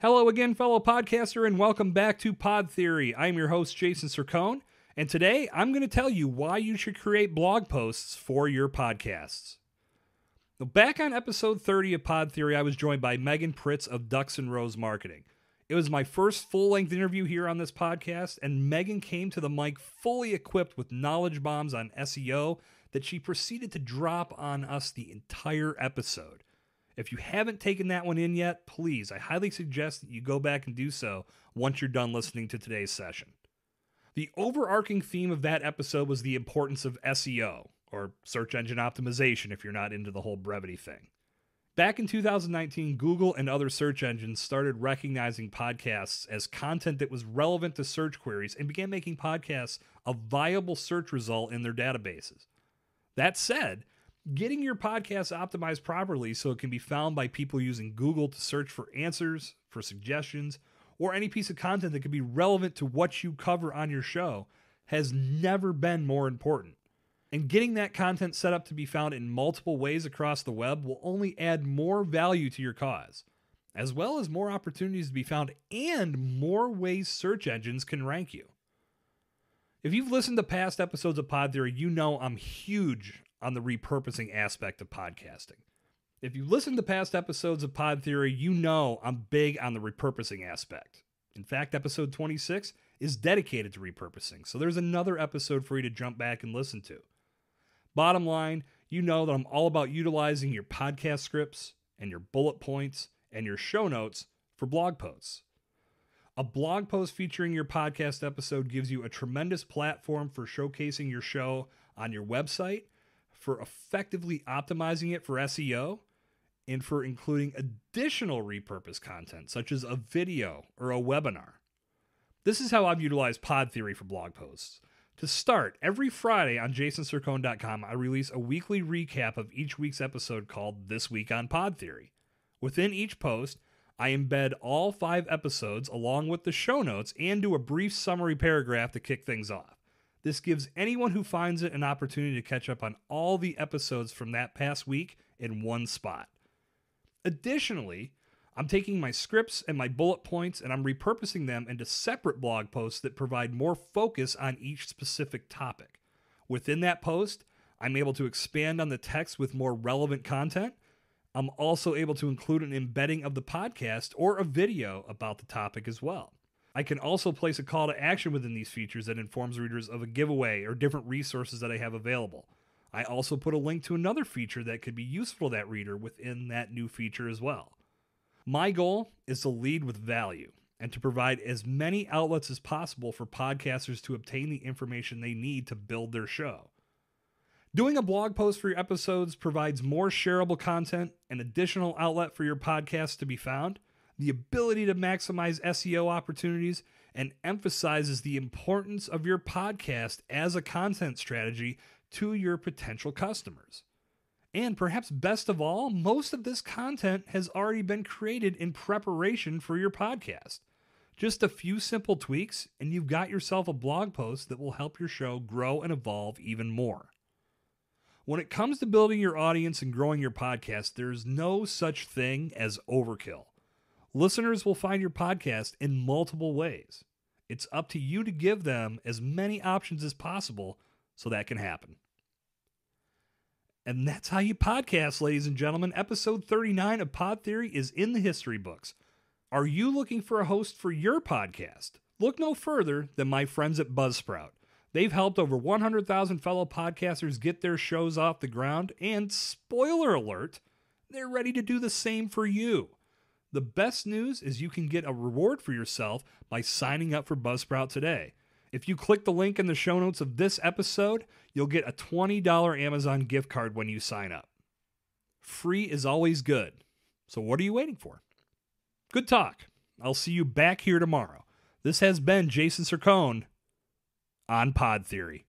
Hello again, fellow podcaster, and welcome back to Pod Theory. I'm your host, Jason Cercone, and today I'm going to tell you why you should create blog posts for your podcasts. Now, back on episode 30 of Pod Theory, I was joined by Megan Pritz of Ducks and Rose Marketing. It was my first full-length interview here on this podcast, and Megan came to the mic fully equipped with knowledge bombs on SEO that she proceeded to drop on us the entire episode. If you haven't taken that one in yet, please, I highly suggest that you go back and do so once you're done listening to today's session. The overarching theme of that episode was the importance of SEO, or search engine optimization if you're not into the whole brevity thing. Back in 2019, Google and other search engines started recognizing podcasts as content that was relevant to search queries and began making podcasts a viable search result in their databases. That said, getting your podcast optimized properly so it can be found by people using Google to search for answers, for suggestions, or any piece of content that could be relevant to what you cover on your show has never been more important. And getting that content set up to be found in multiple ways across the web will only add more value to your cause, as well as more opportunities to be found and more ways search engines can rank you. If you've listened to past episodes of Pod Theory, you know I'm huge on the repurposing aspect of podcasting. If you listen to past episodes of Pod Theory, you know I'm big on the repurposing aspect. In fact, episode 26 is dedicated to repurposing, so there's another episode for you to jump back and listen to. Bottom line, you know that I'm all about utilizing your podcast scripts and your bullet points and your show notes for blog posts. A blog post featuring your podcast episode gives you a tremendous platform for showcasing your show on your website, for effectively optimizing it for SEO, and for including additional repurposed content, such as a video or a webinar. This is how I've utilized Pod Theory for blog posts. To start, every Friday on jasoncercone.com, I release a weekly recap of each week's episode called This Week on Pod Theory. Within each post, I embed all 5 episodes along with the show notes and do a brief summary paragraph to kick things off. This gives anyone who finds it an opportunity to catch up on all the episodes from that past week in one spot. Additionally, I'm taking my scripts and my bullet points and I'm repurposing them into separate blog posts that provide more focus on each specific topic. Within that post, I'm able to expand on the text with more relevant content. I'm also able to include an embedding of the podcast or a video about the topic as well. I can also place a call to action within these features that informs readers of a giveaway or different resources that I have available. I also put a link to another feature that could be useful to that reader within that new feature as well. My goal is to lead with value and to provide as many outlets as possible for podcasters to obtain the information they need to build their show. Doing a blog post for your episodes provides more shareable content, an additional outlet for your podcast to be found, the ability to maximize SEO opportunities, and emphasizes the importance of your podcast as a content strategy to your potential customers. And perhaps best of all, most of this content has already been created in preparation for your podcast. Just a few simple tweaks, and you've got yourself a blog post that will help your show grow and evolve even more. When it comes to building your audience and growing your podcast, there's no such thing as overkill. Listeners will find your podcast in multiple ways. It's up to you to give them as many options as possible so that can happen. And that's how you podcast, ladies and gentlemen. Episode 39 of Pod Theory is in the history books. Are you looking for a host for your podcast? Look no further than my friends at Buzzsprout. They've helped over 100,000 fellow podcasters get their shows off the ground, and spoiler alert, they're ready to do the same for you. The best news is you can get a reward for yourself by signing up for Buzzsprout today. If you click the link in the show notes of this episode, you'll get a $20 Amazon gift card when you sign up. Free is always good. So what are you waiting for? Good talk. I'll see you back here tomorrow. This has been Jason Cercone on Pod Theory.